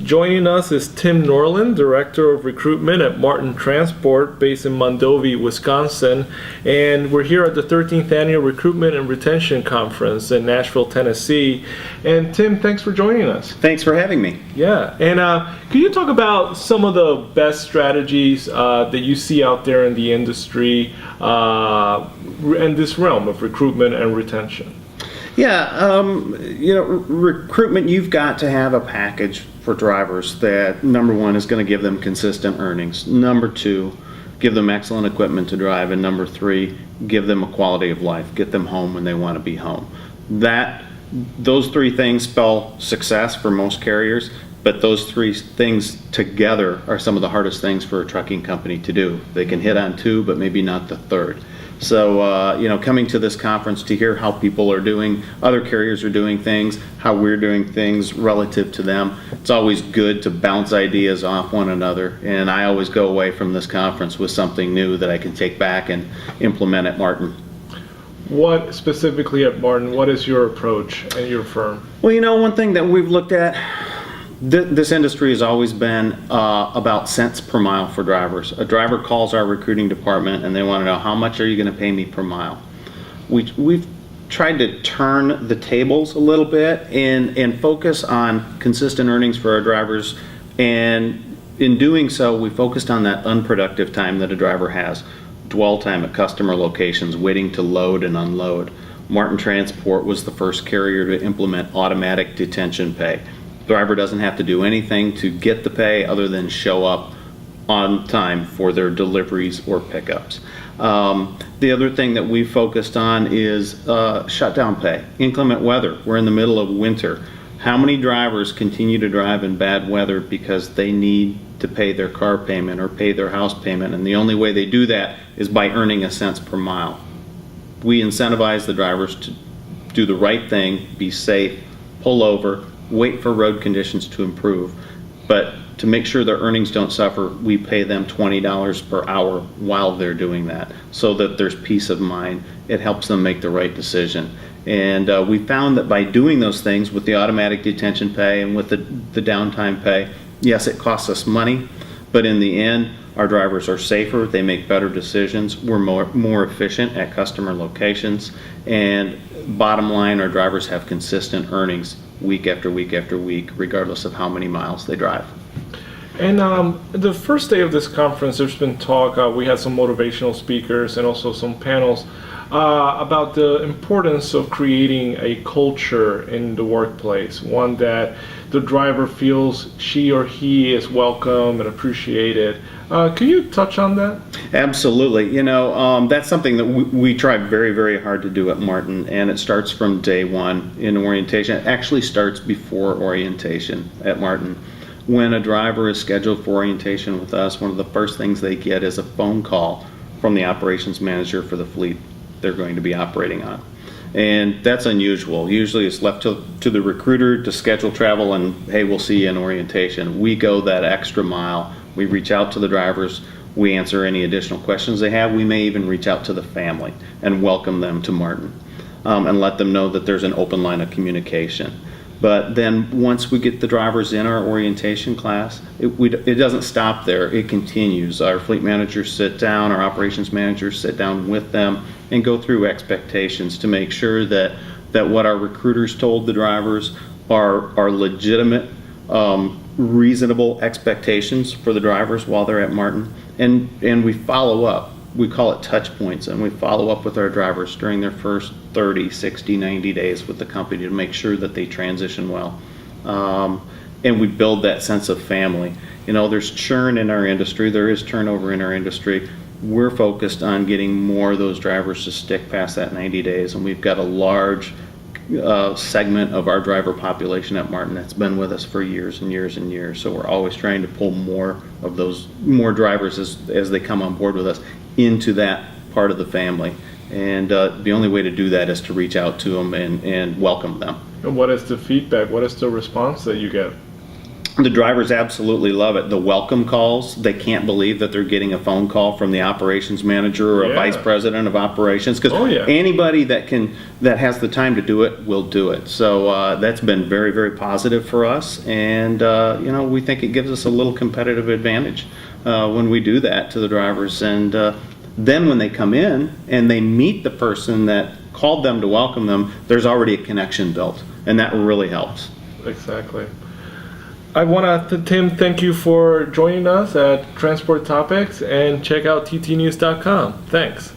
Joining us is Tim Norlin, Director of Recruitment at Marten Transport, based in Mondovi, Wisconsin. And we're here at the 13th Annual Recruitment and Retention Conference in Nashville, Tennessee. And Tim, thanks for joining us. Thanks for having me. Yeah, and can you talk about some of the best strategies that you see out there in the industry in this realm of recruitment and retention? Yeah, recruitment, you've got to have a package for drivers that, number one, is going to give them consistent earnings. Number two, give them excellent equipment to drive. And number three, give them a quality of life, get them home when they want to be home. Those three things spell success for most carriers, but those three things together are some of the hardest things for a trucking company to do. They can hit on two, but maybe not the third. So, coming to this conference to hear how people are doing, other carriers are doing things, how we're doing things relative to them, it's always good to bounce ideas off one another. And I always go away from this conference with something new that I can take back and implement at Marten. What specifically at Marten, what is your approach at your firm? Well, one thing that we've looked at, this industry has always been about cents per mile for drivers. A driver calls our recruiting department and they want to know, how much are you going to pay me per mile? We've tried to turn the tables a little bit and focus on consistent earnings for our drivers. And in doing so, we focused on that unproductive time that a driver has. Dwell time at customer locations, waiting to load and unload. Marten Transport was the first carrier to implement automatic detention pay. Driver doesn't have to do anything to get the pay other than show up on time for their deliveries or pickups. The other thing that we focused on is shutdown pay. Inclement weather. We're in the middle of winter. How many drivers continue to drive in bad weather because they need to pay their car payment or pay their house payment, and the only way they do that is by earning a cents per mile? We incentivize the drivers to do the right thing, be safe, pull over, wait for road conditions to improve, but to make sure their earnings don't suffer, we pay them $20 per hour while they're doing that, so that there's peace of mind. It helps them make the right decision. And we found that by doing those things with the automatic detention pay and with the downtime pay, yes, it costs us money, but in the end, our drivers are safer, they make better decisions, we're more efficient at customer locations, and bottom line, our drivers have consistent earnings week after week after week, regardless of how many miles they drive. And the first day of this conference, there's been talk, we had some motivational speakers and also some panels about the importance of creating a culture in the workplace, one that the driver feels she or he is welcome and appreciated. Can you touch on that? Absolutely. That's something that we try very, very hard to do at Marten, and it starts from day one in orientation. It actually starts before orientation at Marten. When a driver is scheduled for orientation with us, one of the first things they get is a phone call from the operations manager for the fleet they're going to be operating on. And that's unusual. Usually it's left to the recruiter to schedule travel and, hey, we'll see you in orientation. We go that extra mile. We reach out to the drivers. We answer any additional questions they have. We may even reach out to the family and welcome them to Marten and let them know that there's an open line of communication. But then once we get the drivers in our orientation class, it doesn't stop there. It continues. Our fleet managers sit down, our operations managers sit down with them and go through expectations to make sure that what our recruiters told the drivers are legitimate, reasonable expectations for the drivers while they're at Marten. And we follow up. We call it touch points, and we follow up with our drivers during their first 30, 60, 90 days with the company to make sure that they transition well. And we build that sense of family. There's churn in our industry. There is turnover in our industry. We're focused on getting more of those drivers to stick past that 90 days, and we've got a large segment of our driver population at Marten that's been with us for years and years and years. So we're always trying to pull more drivers as they come on board with us into that part of the family. And the only way to do that is to reach out to them and welcome them. And what is the feedback? What is the response that you get? The drivers absolutely love it. The welcome calls, they can't believe that they're getting a phone call from the operations manager or a Yeah. vice president of operations, because Oh, yeah. anybody that has the time to do it will do it. So that's been very, very positive for us, and we think it gives us a little competitive advantage when we do that to the drivers. And then when they come in and they meet the person that called them to welcome them, there's already a connection built, and that really helps. Exactly. I want to, Tim, thank you for joining us at Transport Topics, and check out ttnews.com. Thanks.